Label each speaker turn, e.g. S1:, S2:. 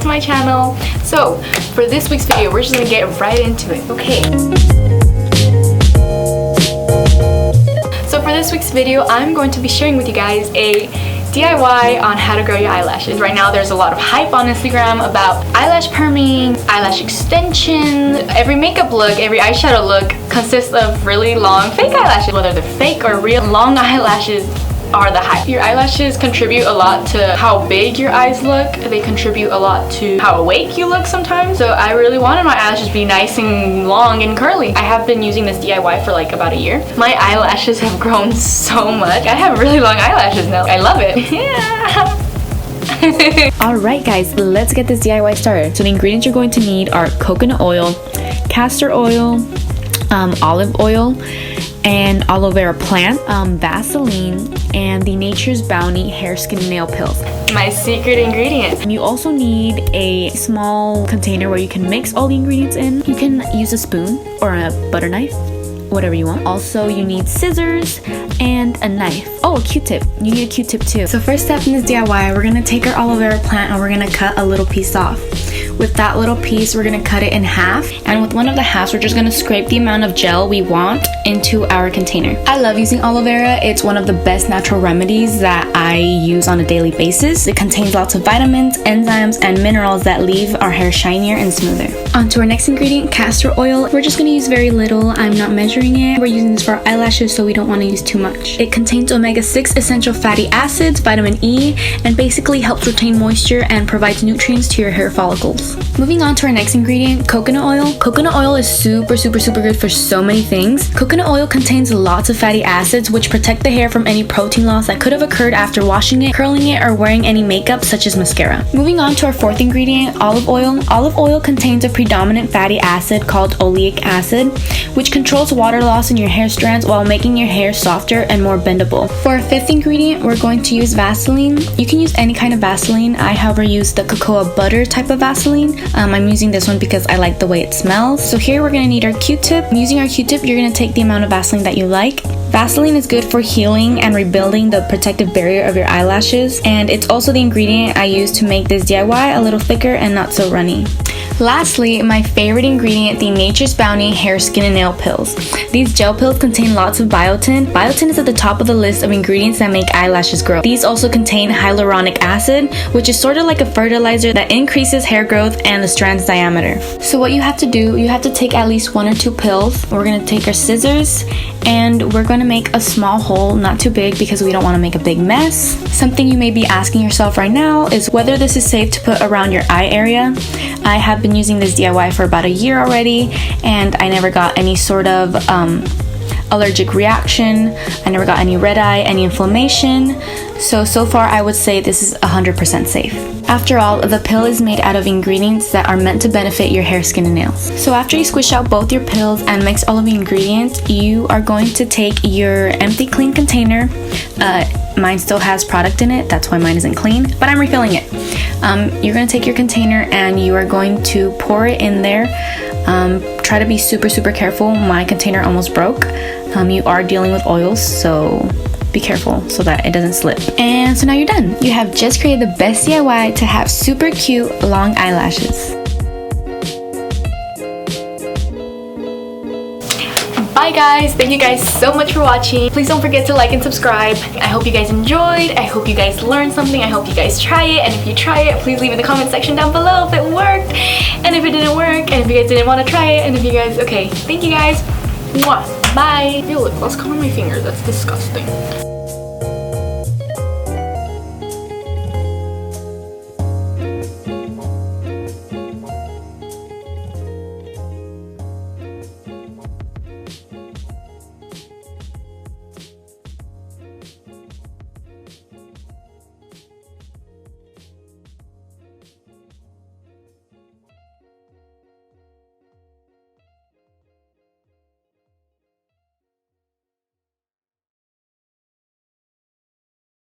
S1: my channel. So for this week's video, we're just gonna get right into it. Okay. So for this week's video, I'm going to be sharing with you guys a DIY on how to grow your eyelashes. Right now there's a lot of hype on Instagram about eyelash perming, eyelash extension. Every makeup look, every eyeshadow look consists of really long fake eyelashes. Whether they're fake or real, long eyelashes are the hype. Your eyelashes contribute a lot to how big your eyes look. They contribute a lot to how awake you look sometimes. So I really wanted my eyelashes to be nice and long and curly. I have been using this DIY for like about a year. My eyelashes have grown so much. I have really long eyelashes now. I love it. Yeah.
S2: Alright guys, let's get this DIY started. So the ingredients you're going to need are coconut oil, castor oil, olive oil, and aloe vera plant, Vaseline, and the Nature's Bounty hair, skin, and nail pills.
S1: My secret ingredient.
S2: And you also need a small container where you can mix all the ingredients in. You can use a spoon or a butter knife, whatever you want. Also, you need scissors and a knife. Oh, a Q-tip. You need a Q-tip too. So first step in this DIY, we're gonna take our aloe vera plant and we're gonna cut a little piece off. With that little piece, we're gonna cut it in half. And with one of the halves, we're just gonna scrape the amount of gel we want into our container. I love using aloe vera. It's one of the best natural remedies that I use on a daily basis. It contains lots of vitamins, enzymes, and minerals that leave our hair shinier and smoother. On to our next ingredient, castor oil. We're just gonna use very little. I'm not measuring it. We're using this for our eyelashes, so we don't wanna use too much. It contains omega-6 essential fatty acids, vitamin E, and basically helps retain moisture and provides nutrients to your hair follicles. Moving on to our next ingredient, coconut oil. Coconut oil is super good for so many things. Coconut oil contains lots of fatty acids which protect the hair from any protein loss that could have occurred after washing it, curling it, or wearing any makeup such as mascara. Moving on to our fourth ingredient, olive oil. Olive oil contains a predominant fatty acid called oleic acid, which controls water loss in your hair strands while making your hair softer and more bendable. For our fifth ingredient, we're going to use Vaseline. You can use any kind of Vaseline. I, however, use the cocoa butter type of Vaseline. I'm using this one because I like the way it smells. So here we're gonna need our Q-tip. Using our Q-tip, you're gonna take the amount of Vaseline that you like. Vaseline is good for healing and rebuilding the protective barrier of your eyelashes, and it's also the ingredient I use to make this DIY a little thicker and not so runny. Lastly, my favorite ingredient, the Nature's Bounty hair, skin, and nail pills. These gel pills contain lots of biotin. Biotin is at the top of the list of ingredients that make eyelashes grow. These also contain hyaluronic acid, which is sort of like a fertilizer that increases hair growth and the strand's diameter. So what you have to do, you have to take at least 1 or 2 pills. We're going to take our scissors and we're going to make a small hole, not too big because we don't want to make a big mess. Something you may be asking yourself right now is whether this is safe to put around your eye area. I have been using this DIY for about a year already, and I never got any sort of allergic reaction. I never got any red eye, any inflammation. So far I would say this is 100% safe. After all, the pill is made out of ingredients that are meant to benefit your hair, skin, and nails. So after you squish out both your pills and mix all of the ingredients, you are going to take your empty clean container. Mine still has product in it, that's why mine isn't clean, but I'm refilling it. You're going to take your container and you are going to pour it in there. Try to be super careful. My container almost broke. You are dealing with oils, so be careful so that it doesn't slip. And so now you're done. You have just created the best DIY to have super cute long eyelashes.
S1: Bye guys, thank you guys so much for watching. Please don't forget to like and subscribe. I hope you guys enjoyed. I hope you guys learned something. I hope you guys try it, and if you try it, please leave in the comment section down below if it worked and if it didn't work, and if you guys didn't want to try it, and if you guys, okay, thank you guys. Mwah. Bye. Ew, look, let's color my fingers. That's disgusting.